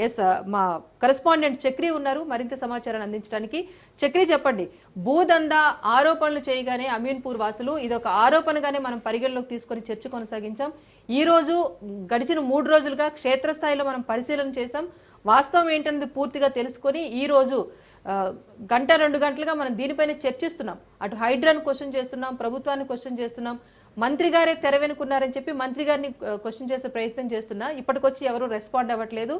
Yes మా correspondent Chakri ఉన్నారు మరింత సమాచారాన్ని అందించడానికి. చక్రి చెప్పండి, భూదందా ఆరోపణలు చేయగానే అమీన్పూర్ వాసులు ఇదొక ఆరోపణగానే మనం పరిగణలోకి తీసుకొని చర్చ కొనసాగించాం. ఈ రోజు గడిచిన 3 రోజులుగా క్షేత్రస్థాయిలో మనం పరిశీలన చేశాం. వాస్తవం ఏంటనేది పూర్తిగా తెలుసుకొని ఈ రోజు గంట 2 గంటలుగా మనం దీనిపైన చర్చిస్తున్నాం. అటు హైడ్రాను క్వశ్చన్ చేస్తున్నాం, ప్రభుత్వాన్ని క్వశ్చన్ చేస్తున్నాం, మంత్రి గారే తెర వెనుకున్నారని చెప్పి మంత్రి గారిని క్వశ్చన్ చేసే ప్రయత్నం చేస్తున్నా ఇప్పటికొచ్చి ఎవరు రెస్పాండ్ అవ్వట్లేదు.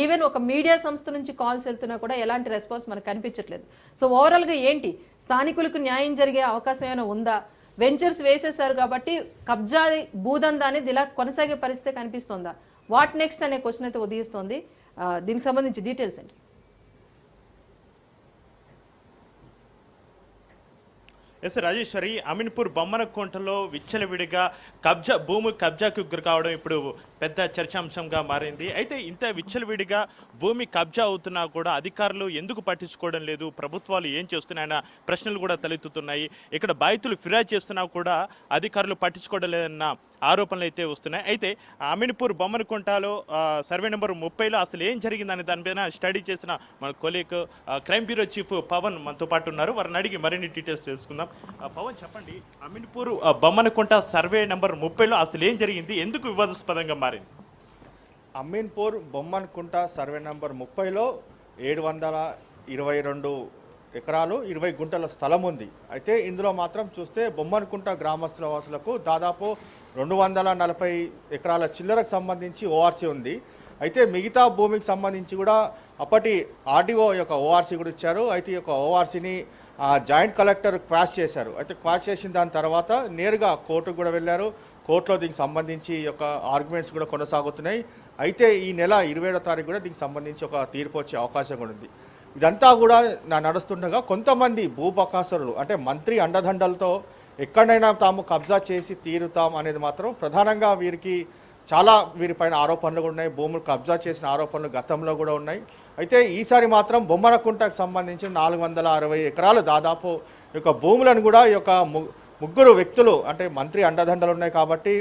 ఈవెన్ ఒక మీడియా సంస్థ నుంచి కాల్స్ వెళ్తున్నా కూడా ఎలాంటి రెస్పాన్స్ మనకు కనిపించట్లేదు. సో ఓవరాల్గా ఏంటి, స్థానికులకు న్యాయం జరిగే అవకాశం ఏమైనా ఉందా? వెంచర్స్ వేసేశారు కాబట్టి కబ్జా భూదందా అనేది ఇలా కొనసాగే పరిస్థితి కనిపిస్తుందా? వాట్ నెక్స్ట్ అనే క్వశ్చన్ అయితే ఉదయిస్తోంది. దీనికి సంబంధించి డీటెయిల్స్ అండి. ఎస్ రాజేశ్వరి, అమీన్పూర్ బొమ్మనకుంటలో విచ్చలవిడిగా భూమి కబ్జాకు గురి కావడం ఇప్పుడు పెద్ద చర్చాంశంగా మారింది. అయితే ఇంత విచ్చలవిడిగా భూమి కబ్జా అవుతున్నా కూడా అధికారులు ఎందుకు పట్టించుకోవడం లేదు, ప్రభుత్వాలు ఏం చేస్తున్నాయన్న ప్రశ్నలు కూడా తలెత్తుతున్నాయి. ఇక్కడ బాధితులు ఫిర్యాదు చేస్తున్నా కూడా అధికారులు పట్టించుకోవడం లేదన్న ఆరోపణలు అయితే వస్తున్నాయి. అయితే అమీన్పూర్ బొమ్మనకుంటలో సర్వే నెంబర్ 30లో అసలు ఏం జరిగిందని దానిపైన స్టడీ చేసిన మన colleague crime bureau chief Pavan మనతో పాటు ఉన్నారు. వారిని అడిగి మరిన్ని డీటెయిల్స్ తెలుసుకుందాం. పవన్ చెప్పండి, అమీన్పూర్ బొమ్మనకుంట సర్వే నెంబర్ 30లో అసలు ఏం జరిగింది, ఎందుకు వివాదాస్పదంగా మారింది? అమీన్పూర్ బొమ్మనకుంట సర్వే నెంబర్ 30లో 722 ఎకరాలు 20 గుంటల స్థలం ఉంది. అయితే ఇందులో మాత్రం చూస్తే బొమ్మనకుంట గ్రామస్తుల వాసులకు దాదాపు 240 ఎకరాల చిల్లరకు సంబంధించి ఓఆర్సీ ఉంది. అయితే మిగతా భూమికి సంబంధించి కూడా అప్పటి ఆర్డీఓ యొక్క ఓఆర్సీ కూడా ఇచ్చారు. అయితే ఈ యొక్క ఓఆర్సీని జాయింట్ కలెక్టర్ క్వాష్ చేశారు. అయితే క్వాష్ చేసిన దాని తర్వాత నేరుగా కోర్టుకు కూడా వెళ్ళారు. కోర్టులో దీనికి సంబంధించి యొక్క ఆర్గ్యుమెంట్స్ కూడా కొనసాగుతున్నాయి. అయితే ఈ నెల 27వ తారీఖు కూడా దీనికి సంబంధించి ఒక తీర్పు వచ్చే అవకాశం కూడా ఉంది. ఇదంతా కూడా నడుస్తుండగా కొంతమంది భూబకాసురులు అంటే మంత్రి అండదండలతో ఎక్కడైనా తాము కబ్జా చేసి తీరుతాం అనేది మాత్రం ప్రధానంగా వీరిపైన ఆరోపణలు కూడా ఉన్నాయి. భూములు కబ్జా చేసిన ఆరోపణలు గతంలో కూడా ఉన్నాయి. అయితే ఈసారి మాత్రం బొమ్మనకుంటకు సంబంధించిన 460 ఎకరాలు దాదాపు యొక్క భూములను కూడా ఈ యొక్క ముగ్గురు వ్యక్తులు అంటే మంత్రి అండదండలు ఉన్నాయి కాబట్టి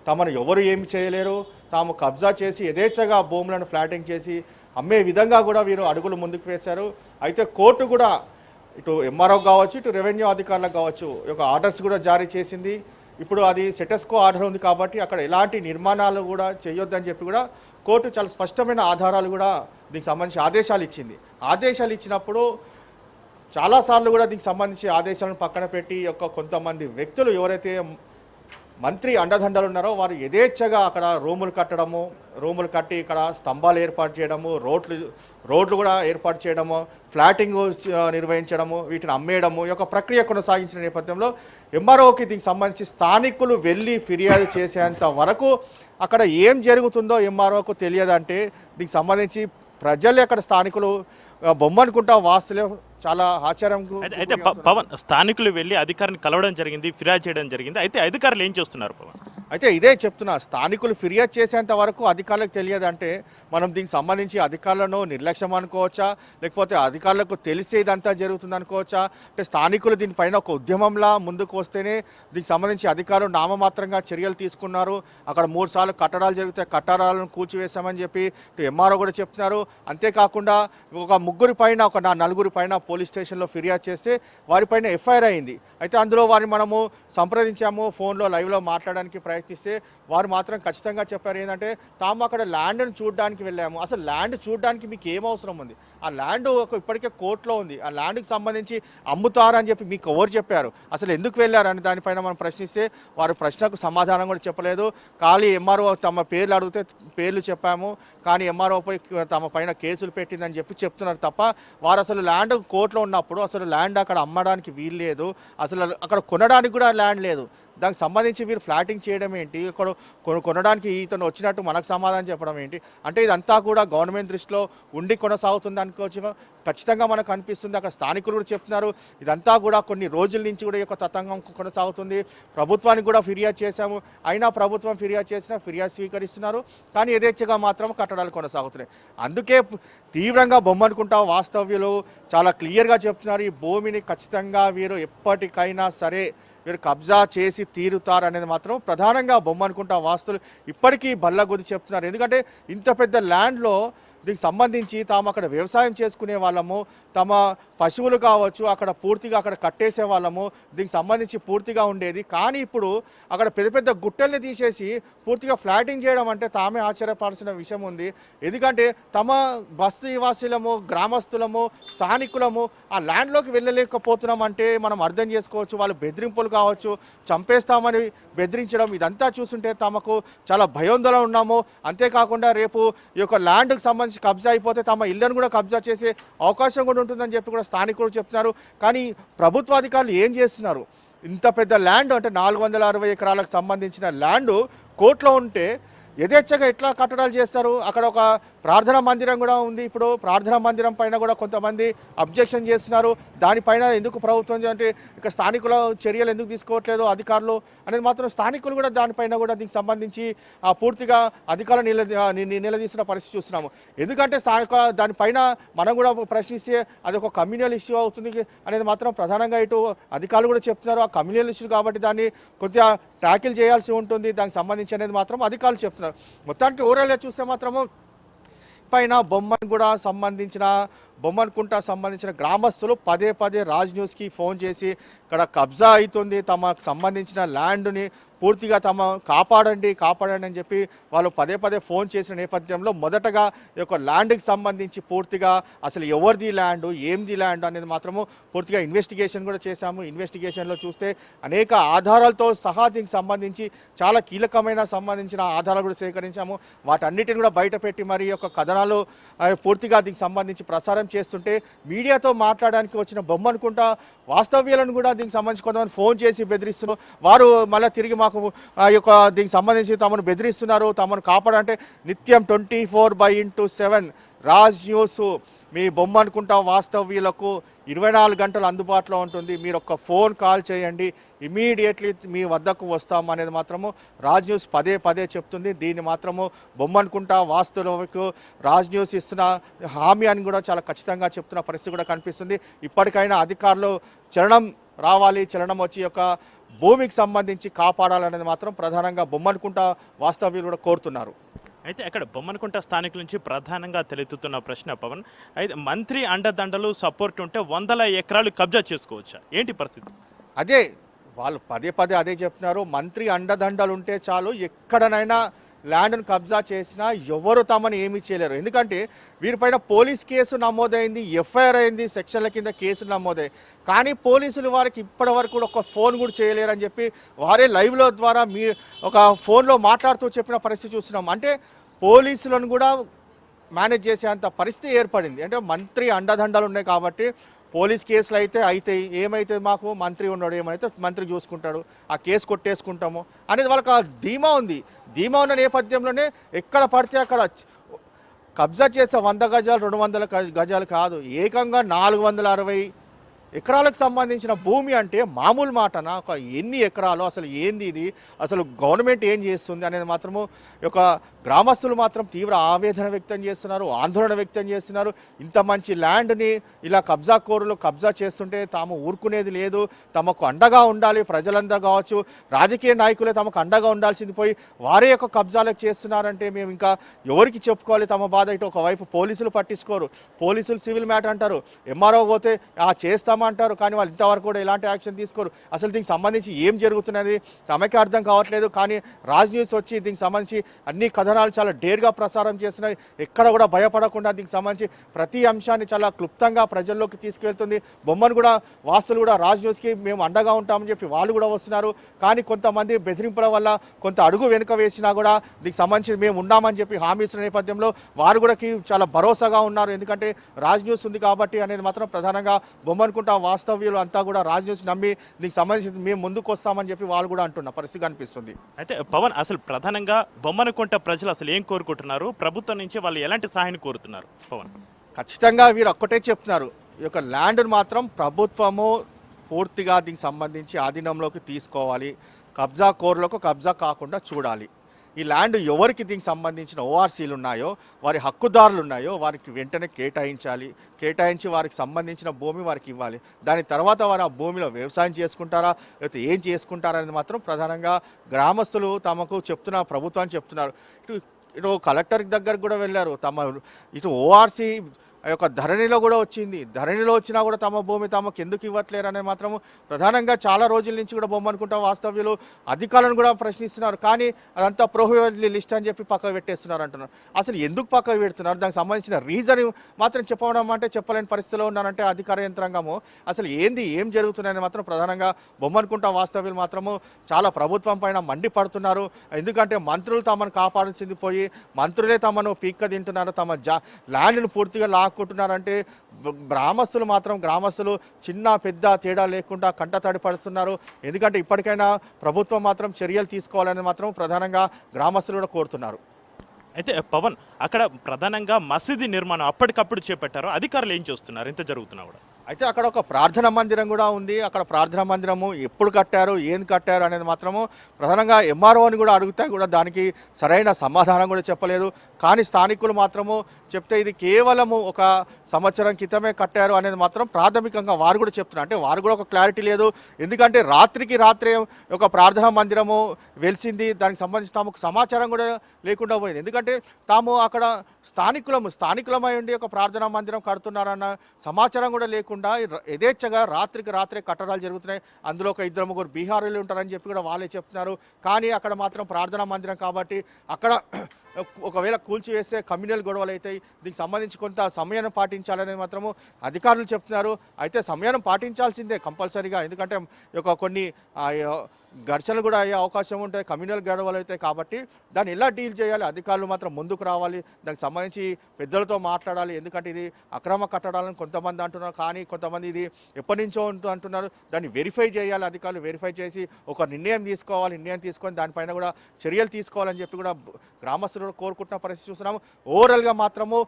తమను ఎవరు ఏమి చేయలేరు, తాము కబ్జా చేసి యథేచ్ఛగా భూములను ఫ్లాటింగ్ చేసి అమ్మే విధంగా కూడా వీరు అడుగులు ముందుకు వేశారు. అయితే కోర్టు కూడా ఇటు ఎంఆర్ఓ కావచ్చు, ఇటు రెవెన్యూ అధికారులకు కావచ్చు ఒక ఆర్డర్స్ కూడా జారీ చేసింది. ఇప్పుడు అది సెటస్కో ఆర్డర్ ఉంది కాబట్టి అక్కడ ఎలాంటి నిర్మాణాలు కూడా చేయొద్దని చెప్పి కూడా కోర్టు చాలా స్పష్టమైన ఆధారాలు కూడా దీనికి సంబంధించి ఆదేశాలు ఇచ్చింది. ఆదేశాలు ఇచ్చినప్పుడు చాలాసార్లు కూడా దీనికి సంబంధించి ఆదేశాలను పక్కన పెట్టి కొంతమంది వ్యక్తులు ఎవరైతే మంత్రి అండదండలు ఉన్నారో వారు యథేచ్ఛగా అక్కడ రూములు కట్టి ఇక్కడ స్తంభాలు ఏర్పాటు చేయడము, రోడ్లు కూడా ఏర్పాటు చేయడము, ఫ్లాటింగ్ నిర్వహించడము, వీటిని అమ్మేయడము ఈ యొక్క ప్రక్రియ కొనసాగించిన నేపథ్యంలో ఎంఆర్ఓకి దీనికి సంబంధించి స్థానికులు వెళ్ళి ఫిర్యాదు చేసేంత వరకు అక్కడ ఏం జరుగుతుందో ఎంఆర్ఓకు తెలియదంటే దీనికి సంబంధించి ప్రజలు అక్కడ స్థానికులు బొమ్మనుకుంట వాస్తులే చాలా ఆశ్చర్యం. అయితే పవన్, స్థానికులు వెళ్ళి అధికారిని కలవడం జరిగింది, ఫిర్యాదు చేయడం జరిగింది. అయితే అధికారులు ఏం చేస్తున్నారు పవన్? అయితే ఇదే చెప్తున్నా, స్థానికులు ఫిర్యాదు చేసేంత వరకు అధికారులకు తెలియదంటే మనం దీనికి సంబంధించి అధికారులను నిర్లక్ష్యం అనుకోవచ్చా, లేకపోతే అధికారులకు తెలిసి ఇదంతా జరుగుతుంది అనుకోవచ్చా? అంటే స్థానికులు దీనిపైన ఒక ఉద్యమంలా ముందుకు వస్తేనే దీనికి సంబంధించి అధికారులు నామమాత్రంగా చర్యలు తీసుకున్నారు. అక్కడ 3 సార్లు కట్టడాలు జరిగితే కట్టడాలను కూల్చివేశామని చెప్పి ఎంఆర్ఓ కూడా చెప్తున్నారు. అంతేకాకుండా ఒక 3 పైన ఒక 4 పైన పోలీస్ స్టేషన్లో ఫిర్యాదు చేస్తే వారిపైన ఎఫ్ఐఆర్ అయింది. అయితే అందులో వారిని మనము సంప్రదించాము, ఫోన్లో లైవ్లో మాట్లాడడానికి ప్రయత్నిస్తే వారు మాత్రం ఖచ్చితంగా చెప్పారు ఏంటంటే తాము అక్కడ ల్యాండ్ను చూడడానికి వెళ్ళాము. అసలు ల్యాండ్ చూడడానికి మీకు ఏం అవసరం ఉంది? ఆ ల్యాండ్ ఇప్పటికే కోర్టులో ఉంది. ఆ ల్యాండ్కి సంబంధించి అమ్ముతారని చెప్పి మీకు ఎవరు చెప్పారు? అసలు ఎందుకు వెళ్ళారని దానిపైన మనం ప్రశ్నిస్తే వారు ప్రశ్నకు సమాధానం కూడా చెప్పలేదు. ఖాళీ ఎంఆర్ఓ తమ పేర్లు అడిగితే పేర్లు చెప్పాము, కానీ ఎంఆర్ఓపై తమ పైన కేసులు పెట్టిందని చెప్పి చెప్తున్నారు తప్ప వారు అసలు ల్యాండ్ కోర్టులో ఉన్నప్పుడు అసలు ల్యాండ్ అక్కడ అమ్మడానికి వీలు లేదు, అసలు అక్కడ కొనడానికి కూడా ల్యాండ్ లేదు. దానికి సంబంధించి వీరు ఫ్లాటింగ్ చేయడం ఏంటి, ఇక్కడ కొనడానికి ఇతను వచ్చినట్టు మనకు సమాధానం చెప్పడం ఏంటి? అంటే ఇదంతా కూడా గవర్నమెంట్ దృష్టిలో ఉండి కొనసాగుతుంది అనుకోవచ్చు. ఖచ్చితంగా మనకు అనిపిస్తుంది. అక్కడ స్థానికులు కూడా చెప్తున్నారు ఇదంతా కూడా కొన్ని రోజుల నుంచి కూడా ఈ యొక్క తతంగం కొనసాగుతుంది. ప్రభుత్వానికి కూడా ఫిర్యాదు చేశాము, అయినా ప్రభుత్వం ఫిర్యాదు చేసినా ఫిర్యాదు స్వీకరిస్తున్నారు, కానీ యథేచ్ఛగా మాత్రం కట్టడాలు కొనసాగుతున్నాయి. అందుకే తీవ్రంగా బొమ్మనుకుంటా వాస్తవ్యులు చాలా క్లియర్గా చెప్తున్నారు, ఈ భూమిని ఖచ్చితంగా వీరు ఎప్పటికైనా సరే వీరు కబ్జా చేసి తీరుతారు అనేది మాత్రం ప్రధానంగా బొమ్మనుకుంటా వాస్తులు ఇప్పటికీ బల్లగుద్ది చెప్తున్నారు. ఎందుకంటే ఇంత పెద్ద ల్యాండ్లో దీనికి సంబంధించి తాము అక్కడ వ్యవసాయం చేసుకునే వాళ్ళము, తమ పశువులు కావచ్చు అక్కడ పూర్తిగా అక్కడ కట్టేసే వాళ్ళము, దీనికి సంబంధించి పూర్తిగా ఉండేది. కానీ ఇప్పుడు అక్కడ పెద్ద పెద్ద గుట్టల్ని తీసేసి పూర్తిగా ఫ్లాటింగ్ చేయడం అంటే తామే ఆశ్చర్యపడాల్సిన విషయం ఉంది. ఎందుకంటే తమ బస్తీ నివాసులము, గ్రామస్తులము, స్థానికులము ఆ ల్యాండ్లోకి వెళ్ళలేకపోతున్నాం అంటే మనం అర్థం చేసుకోవచ్చు. వాళ్ళు బెదిరింపులు కావచ్చు, చంపేస్తామని బెదిరించడం, ఇదంతా చూస్తుంటే తమకు చాలా భయోందోళన ఉన్నాము. అంతేకాకుండా రేపు ఈ యొక్క ల్యాండ్కి సంబంధించి కబ్జా అయిపోతే తమ ఇళ్లను కూడా కబ్జా చేసే అవకాశం కూడా ఉంటుందని చెప్పి కూడా స్థానికులు చెప్తున్నారు. కానీ ప్రభుత్వ అధికారులు ఏం చేస్తున్నారు? ఇంత పెద్ద ల్యాండ్ అంటే 460 ఎకరాలకు సంబంధించిన ల్యాండ్ కోర్టులో ఉంటే యథేచ్ఛగా ఎట్లా కట్టడాలు చేస్తారు? అక్కడ ఒక ప్రార్థనా మందిరం కూడా ఉంది. ఇప్పుడు ప్రార్థనా మందిరం పైన కూడా కొంతమంది అబ్జెక్షన్ చేస్తున్నారు. దానిపైన ఎందుకు ప్రభుత్వం అంటే ఇక స్థానికుల చర్యలు ఎందుకు తీసుకోవట్లేదు అధికారులు అనేది మాత్రం స్థానికులు కూడా దానిపైన కూడా దీనికి సంబంధించి పూర్తిగా అధికారులు నిలదీసిన పరిస్థితి చూస్తున్నాము. ఎందుకంటే స్థానిక దానిపైన మనం కూడా ప్రశ్నిస్తే అది ఒక కమ్యూనల్ ఇష్యూ అవుతుంది అనేది మాత్రం ప్రధానంగా ఇటు అధికారులు కూడా చెప్తున్నారు. ఆ కమ్యూనల్ ఇష్యూ కాబట్టి దాన్ని కొద్దిగా ట్యాకిల్ చేయాల్సి ఉంటుంది దానికి సంబంధించి అనేది మాత్రం అధికారులు చెప్తున్నారు. మొత్తానికి ఓవరాల్గా చూస్తే మాత్రము పైన బొమ్మన్కుంట సంబంధించిన గ్రామస్తులు పదే పదే రాజ్ న్యూస్కి ఫోన్ చేసి ఇక్కడ కబ్జా అవుతుంది, తమకు సంబంధించిన ల్యాండ్ని పూర్తిగా కాపాడండి అని చెప్పి వాళ్ళు పదే పదే ఫోన్ చేసిన నేపథ్యంలో మొదటగా ఈ యొక్క ల్యాండ్కి సంబంధించి పూర్తిగా అసలు ఎవరిది ల్యాండ్, ఏంది ల్యాండ్ అనేది మాత్రము పూర్తిగా ఇన్వెస్టిగేషన్ కూడా చేశాము. ఇన్వెస్టిగేషన్లో చూస్తే అనేక ఆధారాలతో సహా దీనికి సంబంధించి చాలా కీలకమైన సంబంధించిన ఆధారాలు కూడా సేకరించాము. వాటన్నిటిని కూడా బయటపెట్టి మరి యొక్క కథనాలు పూర్తిగా దీనికి సంబంధించి ప్రసారం చేస్తుంటే మీడియాతో మాట్లాడడానికి వచ్చిన బొమ్మనుకుంట వాస్తవ్యాలను కూడా దీనికి సంబంధించి కొంతమంది ఫోన్ చేసి బెదిరిస్తున్నారు. వారు మళ్ళీ తిరిగి మాకు దీనికి సంబంధించి తమను బెదిరిస్తున్నారు, తమను కాపాడంటే నిత్యం 24/7 రాజ్ న్యూస్ మీ బొమ్మనుకుంట వాస్తవ్యులకు 24 గంటలు అందుబాటులో ఉంటుంది. మీరు ఒక ఫోన్ కాల్ చేయండి, ఇమీడియట్లీ మీ వద్దకు వస్తాం అనేది మాత్రము రాజ్ న్యూస్ పదే పదే చెప్తుంది. దీన్ని మాత్రము బొమ్మనుకుంట వాస్తవులకు రాజ్ న్యూస్ ఇస్తున్న హామీ అని కూడా చాలా ఖచ్చితంగా చెప్తున్న పరిస్థితి కూడా కనిపిస్తుంది. ఇప్పటికైనా అధికారులు చలనం రావాలి, చలనం వచ్చి యొక్క భూమికి సంబంధించి కాపాడాలనేది మాత్రం ప్రధానంగా బొమ్మనుకుంట వాస్తవ్యులు కూడా కోరుతున్నారు. అయితే అక్కడ బొమ్మనుకుంట స్థానికుల నుంచి ప్రధానంగా తలెత్తుతున్న ప్రశ్న పవన్, అయితే మంత్రి అండదండలు సపోర్ట్ ఉంటే 100 ఎకరాలు కబ్జా చేసుకోవచ్చా? ఏంటి పరిస్థితి? అదే వాళ్ళు పదే పదే అదే చెప్తున్నారు. మంత్రి అండదండలు ఉంటే చాలు, ఎక్కడనైనా ల్యాండ్ను కబ్జా చేసినా ఎవరు తమని ఏమీ చేయలేరు. ఎందుకంటే వీరిపైన పోలీస్ కేసు నమోదైంది, ఎఫ్ఐఆర్ అయింది, సెక్షన్ల కింద కేసులు నమోదయ్యాయి. కానీ పోలీసులు వారికి ఇప్పటి వరకు కూడా ఒక ఫోన్ కూడా చేయలేరని చెప్పి వారే లైవ్లో ద్వారా ఒక ఫోన్లో మాట్లాడుతూ చెప్పిన పరిస్థితి చూస్తున్నాం. అంటే పోలీసులను కూడా మేనేజ్ చేసేంత పరిస్థితి ఏర్పడింది. అంటే మంత్రి అండదండలు ఉన్నాయి కాబట్టి పోలీస్ కేసులు అయితే ఏమైతే మాకు మంత్రి ఉన్నాడు, ఏమైతే మంత్రి చూసుకుంటాడు, ఆ కేసు కొట్టేసుకుంటాము అనేది వాళ్ళకి ఆ ధీమా ఉంది. ధీమా ఉన్న నేపథ్యంలోనే ఎక్కడ పడితే అక్కడ కబ్జా చేసే 100 గజాలు 200 గజాలు కాదు, ఏకంగా 460 ఎకరాలకు సంబంధించిన భూమి అంటే మామూలు మాటనా? ఒక ఎన్ని ఎకరాలు, అసలు ఏంది ఇది, అసలు గవర్నమెంట్ ఏం చేస్తుంది అనేది మాత్రము ఒక గ్రామస్తులు మాత్రం తీవ్ర ఆవేదన వ్యక్తం చేస్తున్నారు, ఆందోళన వ్యక్తం చేస్తున్నారు. ఇంత మంచి ల్యాండ్ని ఇలా కబ్జాకోరులు కబ్జా చేస్తుంటే తాము ఊరుకునేది లేదు, తమకు అండగా ఉండాలి. ప్రజలందరూ కావచ్చు, రాజకీయ నాయకులే తమకు అండగా ఉండాల్సింది పోయి వారే యొక్క కబ్జాలకు చేస్తున్నారంటే మేము ఇంకా ఎవరికి చెప్పుకోవాలి తమ బాధ? ఇటు ఒకవైపు పోలీసులు పట్టించుకోరు, పోలీసులు సివిల్ మ్యాటర్ అంటారు, ఎంఆర్ఓ పోతే చేస్తామంటారు, కానీ వాళ్ళు ఇంతవరకు కూడా ఎలాంటి యాక్షన్ తీసుకోరు. అసలు దీనికి సంబంధించి ఏం జరుగుతున్నది తమకే అర్థం కావట్లేదు. కానీ రాజ్ న్యూస్ వచ్చి దీనికి సంబంధించి అన్ని కథనాలు చాలా డేర్గా ప్రసారం చేస్తున్నాయి. ఎక్కడ కూడా భయపడకుండా దీనికి సంబంధించి ప్రతి అంశాన్ని చాలా క్లుప్తంగా ప్రజల్లోకి తీసుకువెళ్తుంది. బొమ్మను కూడా వాస్తులు కూడా రాజ్ న్యూస్కి మేము అండగా ఉంటామని చెప్పి వాళ్ళు కూడా వస్తున్నారు. కానీ కొంతమంది బెదిరింపుల వల్ల కొంత అడుగు వెనుక వేసినా కూడా దీనికి సంబంధించి మేము ఉన్నామని చెప్పి హామీ ఇస్తున్న నేపథ్యంలో వారు కూడా చాలా భరోసాగా ఉన్నారు. ఎందుకంటే రాజ్ న్యూస్ ఉంది కాబట్టి అనేది మాత్రం ప్రధానంగా బొమ్మనుకుంట వాస్తవ్యులు అంతా కూడా రాజ్ న్యూస్ నమ్మి దీనికి సంబంధించి మేము ముందుకు వస్తామని చెప్పి వాళ్ళు కూడా అంటున్న పరిస్థితి కనిపిస్తుంది. అయితే పవన్, అసలు ప్రధానంగా బొమ్మనుకుంట ప్రజలు అసలు ఏం కోరుకుంటున్నారు? ప్రభుత్వం నుంచి వాళ్ళు ఎలాంటి సహాయాన్ని కోరుతున్నారు? పవన్, ఖచ్చితంగా వీరు ఒక్కటే చెప్తున్నారు, ఈ యొక్క ల్యాండ్ను మాత్రం ప్రభుత్వము పూర్తిగా దీనికి సంబంధించి ఆధీనంలోకి తీసుకోవాలి, కబ్జా కోర్లకు కబ్జా కాకుండా చూడాలి. ఈ ల్యాండ్ ఎవరికి దీనికి సంబంధించిన ఓఆర్సీలు ఉన్నాయో, వారి హక్కుదారులు ఉన్నాయో వారికి వెంటనే కేటాయించి వారికి సంబంధించిన భూమి వారికి ఇవ్వాలి. దాని తర్వాత వారు ఆ భూమిలో వ్యవసాయం చేసుకుంటారా లేకపోతే ఏం చేసుకుంటారా అనేది మాత్రం ప్రధానంగా గ్రామస్తులు తమకు చెప్తున్నారు, ప్రభుత్వాన్ని చెప్తున్నారు. ఇటు ఇటు కలెక్టర్ దగ్గరికి కూడా వెళ్ళారు. ఇటు ఓఆర్సీ ఆ యొక్క ధరణిలో కూడా వచ్చింది. ధరణిలో వచ్చినా కూడా తమ భూమి తమకు ఎందుకు ఇవ్వట్లేరు అనేది మాత్రము ప్రధానంగా చాలా రోజుల నుంచి కూడా బొమ్మనుకుంటా వాస్తవ్యులు అధికారులను కూడా ప్రశ్నిస్తున్నారు. కానీ అదంతా ప్రోహిబిటెడ్ లిస్ట్ అని చెప్పి పక్కకు పెట్టేస్తున్నారు అంటున్నారు. అసలు ఎందుకు పక్కకు పెడుతున్నారు, దానికి సంబంధించిన రీజన్ మాత్రం చెప్పడం అంటే చెప్పలేని పరిస్థితిలో ఉన్నారంటే అధికార యంత్రాంగము. అసలు ఏం జరుగుతున్నాయని మాత్రం ప్రధానంగా బొమ్మనుకుంటా వాస్తవ్యులు మాత్రము చాలా ప్రభుత్వం పైన మండిపడుతున్నారు. ఎందుకంటే మంత్రులు తమను కాపాడాల్సింది పోయి మంత్రులే తమను పీక్క తింటున్నారు, తమ ల్యాండ్ను పూర్తిగా లాక్కుంటున్నారంటే గ్రామస్తులు చిన్న పెద్ద తేడా లేకుండా కంటతడి పడుతున్నారు. ఎందుకంటే ఇప్పటికైనా ప్రభుత్వం మాత్రం చర్యలు తీసుకోవాలని మాత్రం ప్రధానంగా గ్రామస్తులు కూడా కోరుతున్నారు. అయితే పవన్, అక్కడ ప్రధానంగా మసీదు నిర్మాణం అప్పటికప్పుడు చేపట్టారు, అధికారులు ఏం చేస్తున్నారు ఇంత జరుగుతున్నా కూడా? అయితే అక్కడ ఒక ప్రార్థనా మందిరం కూడా ఉంది. అక్కడ ప్రార్థనా మందిరము ఎప్పుడు కట్టారు, ఏం కట్టారు అనేది మాత్రము ప్రధానంగా ఎంఆర్ఓని కూడా అడిగితే కూడా దానికి సరైన సమాధానం కూడా చెప్పలేదు. కానీ స్థానికులు మాత్రము చెప్తే ఇది కేవలము ఒక సంవత్సరం క్రితమే కట్టారు అనేది మాత్రం ప్రాథమికంగా వారు కూడా చెప్తున్నారు. అంటే వారు కూడా ఒక క్లారిటీ లేదు. ఎందుకంటే రాత్రికి రాత్రే ఒక ప్రార్థనా మందిరము వెలిసింది, దానికి సంబంధించి తమకు సమాచారం కూడా లేకుండా పోయింది. ఎందుకంటే తాము అక్కడ స్థానికులమై ఉండి ఒక ప్రార్థనా మందిరం కడుతున్నారన్న సమాచారం కూడా లేకుండా యథేచ్ఛగా రాత్రికి రాత్రే కట్టడాలు జరుగుతున్నాయి. అందులో ఒక 2-3 బీహారీలు ఉంటారని చెప్పి కూడా వాళ్ళే చెప్తున్నారు. కానీ అక్కడ మాత్రం ప్రార్థనా మందిరం కాబట్టి అక్కడ ఒకవేళ కూల్చివేస్తే కమ్యూనల్ గొడవలు అవుతాయి. దీనికి సంబంధించి కొంత సమయాన్ని పాటించాలని మాత్రము అధికారులు చెప్తున్నారు. అయితే సమయాన్ని పాటించాల్సిందే కంపల్సరీగా. ఎందుకంటే కొన్ని ఘర్షణలు కూడా అయ్యే అవకాశం ఉంటాయి, కమ్యూనల్ గొడవలు అవుతాయి. కాబట్టి దాన్ని ఎలా డీల్ చేయాలి, అధికారులు మాత్రం ముందుకు రావాలి, దానికి సంబంధించి పెద్దలతో మాట్లాడాలి. ఎందుకంటే ఇది అక్రమ కట్టడాలని కొంతమంది అంటున్నారు, కానీ కొంతమంది ఇది ఎప్పటి నుంచో అంటున్నారు. దాన్ని వెరిఫై చేయాలి, అధికారులు వెరిఫై చేసి ఒక నిర్ణయం తీసుకోవాలి. నిర్ణయం తీసుకొని దానిపైన కూడా చర్యలు తీసుకోవాలని చెప్పి కూడా గ్రామస్తులు కోరుకుంటున్న పరిస్థితి చూస్తున్నాము. ఓవరాల్గా మాత్రము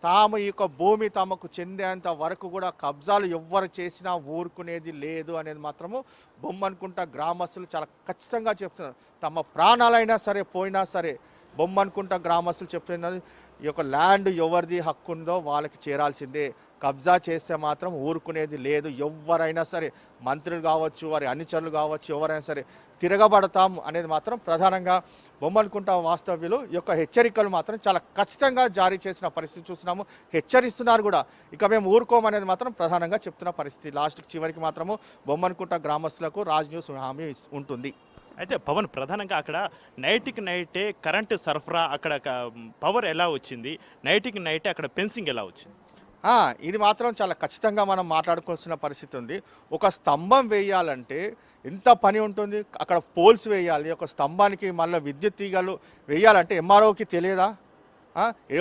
తాము ఈ యొక్క భూమి తమకు చెందేంత వరకు కూడా కబ్జాలు ఎవ్వరు చేసినా ఊరుకునేది లేదు అనేది మాత్రము బొమ్మనుకుంటా గ్రామస్తులు చాలా ఖచ్చితంగా చెప్తున్నారు. తమ ప్రాణాలైనా సరే పోయినా సరే బొమ్మనుకుంటా గ్రామస్తులు చెప్తున్నారు, ఈ యొక్క ల్యాండ్ ఎవరిది హక్కు ఉందో వాళ్ళకి చేరాల్సిందే. కబ్జా చేస్తే మాత్రం ఊరుకునేది లేదు. ఎవరైనా సరే మంత్రులు కావచ్చు, వారి అనుచరులు కావచ్చు, ఎవరైనా సరే తిరగబడతాం అనేది మాత్రం ప్రధానంగా బొమ్మనుకుంటా వాస్తవ్యులు ఈ యొక్క హెచ్చరికలు మాత్రం చాలా ఖచ్చితంగా జారీ చేసిన పరిస్థితి చూస్తున్నాము. హెచ్చరిస్తున్నారు కూడా, ఇక మేము ఊరుకోమనేది మాత్రం ప్రధానంగా చెప్తున్న పరిస్థితి. లాస్ట్కి చివరికి మాత్రము బొమ్మనుకుంటా గ్రామస్తులకు రాజ్ న్యూస్ హామీ ఉంటుంది. అయితే పవన్, ప్రధానంగా అక్కడ నైట్కి నైటే కరెంటు సరఫరా, అక్కడ పవర్ ఎలా వచ్చింది, నైట్కి నైటే అక్కడ ఫెన్సింగ్ ఎలా వచ్చింది? ఇది మాత్రం చాలా ఖచ్చితంగా మనం మాట్లాడుకోవాల్సిన పరిస్థితి ఉంది. ఒక స్తంభం వేయాలంటే ఎంత పని ఉంటుంది, అక్కడ పోల్స్ వేయాలి, ఒక స్తంభానికి మళ్ళీ విద్యుత్ తీగలు వేయాలంటే ఎంఆర్ఓకి తెలియదా?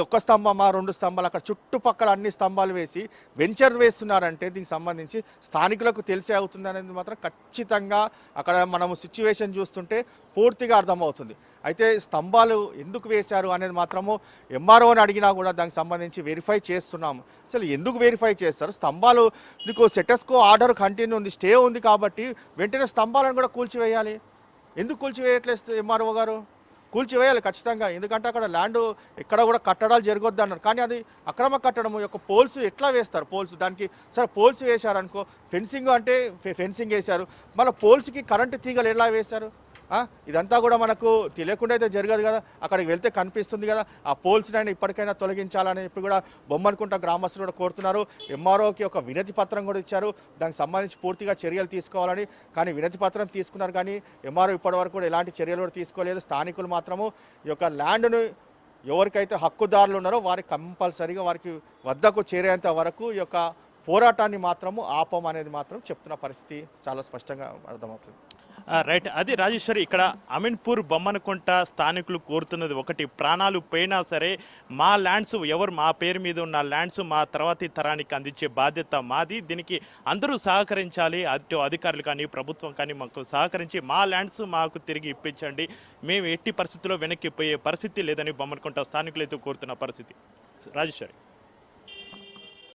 ఒక్క స్తంభమా 2 స్తంభాలు, అక్కడ చుట్టుపక్కల అన్ని స్తంభాలు వేసి వెంచర్ వేస్తున్నారంటే దీనికి సంబంధించి స్థానికులకు తెలిసే అవుతుంది అనేది మాత్రం ఖచ్చితంగా అక్కడ మనము సిచ్యువేషన్ చూస్తుంటే పూర్తిగా అర్థమవుతుంది. అయితే స్తంభాలు ఎందుకు వేశారు అనేది మాత్రము ఎంఆర్ఓని అడిగినా కూడా దానికి సంబంధించి వెరిఫై చేస్తున్నాము. అసలు ఎందుకు వెరిఫై చేస్తారు? స్తంభాలు నీకు సెటస్కో ఆర్డర్ కంటిన్యూ ఉంది, స్టే ఉంది కాబట్టి వెంటనే స్తంభాలను కూడా కూల్చివేయాలి. ఎందుకు కూల్చివేయట్లేదు ఎంఆర్ఓ గారు? కూల్చివేయాలి ఖచ్చితంగా. ఎందుకంటే అక్కడ ల్యాండ్ ఎక్కడ కూడా కట్టడాలు జరగొద్దు అన్నారు. కానీ అది అక్రమ కట్టడం యొక్క పోల్స్ ఎట్లా వేస్తారు? పోల్స్ దానికి సరే పోల్స్ వేశారనుకో, ఫెన్సింగ్ అంటే ఫెన్సింగ్ వేశారు, మళ్ళీ పోల్స్కి కరెంటు తీగలు ఎలా వేశారు? ఇదంతా కూడా మనకు తెలియకుండా అయితే జరగదు కదా. అక్కడికి వెళ్తే కనిపిస్తుంది కదా. ఆ పోల్స్నైనా ఇప్పటికైనా తొలగించాలని చెప్పి కూడా బొమ్మనుకుంటా గ్రామస్తులు కూడా కోరుతున్నారు. ఎంఆర్ఓకి ఒక వినతి పత్రం కూడా ఇచ్చారు, దానికి సంబంధించి పూర్తిగా చర్యలు తీసుకోవాలని. కానీ వినతి పత్రం తీసుకున్నారు, కానీ ఎంఆర్ఓ ఇప్పటివరకు కూడా ఎలాంటి చర్యలు కూడా తీసుకోలేదు. స్థానికులు మాత్రము ఈ యొక్క ల్యాండ్ను ఎవరికైతే హక్కుదారులు ఉన్నారో వారికి కంపల్సరీగా వారికి వద్దకు చేరేంత వరకు ఈ యొక్క పోరాటాన్ని మాత్రము ఆపం అనేది మాత్రం చెప్తున్న పరిస్థితి చాలా స్పష్టంగా అర్థమవుతుంది. రైట్, అది రాజేశ్వరి. ఇక్కడ అమీన్పూర్ బొమ్మనుకుంట స్థానికులు కోరుతున్నది ఒకటి, ప్రాణాలు పోయినా సరే మా ల్యాండ్స్, మా పేరు మీద ఉన్న ల్యాండ్స్ మా తర్వాతి తరానికి అందించే బాధ్యత మాది. దీనికి అందరూ సహకరించాలి, అటు అధికారులు కానీ ప్రభుత్వం కానీ మాకు సహకరించి మా ల్యాండ్స్ మాకు తిరిగి ఇప్పించండి, మేము ఎట్టి పరిస్థితుల్లో వెనక్కి పోయే పరిస్థితి లేదని బొమ్మనుకుంట స్థానికులైతే కోరుతున్న పరిస్థితి. రాజేశ్వరి.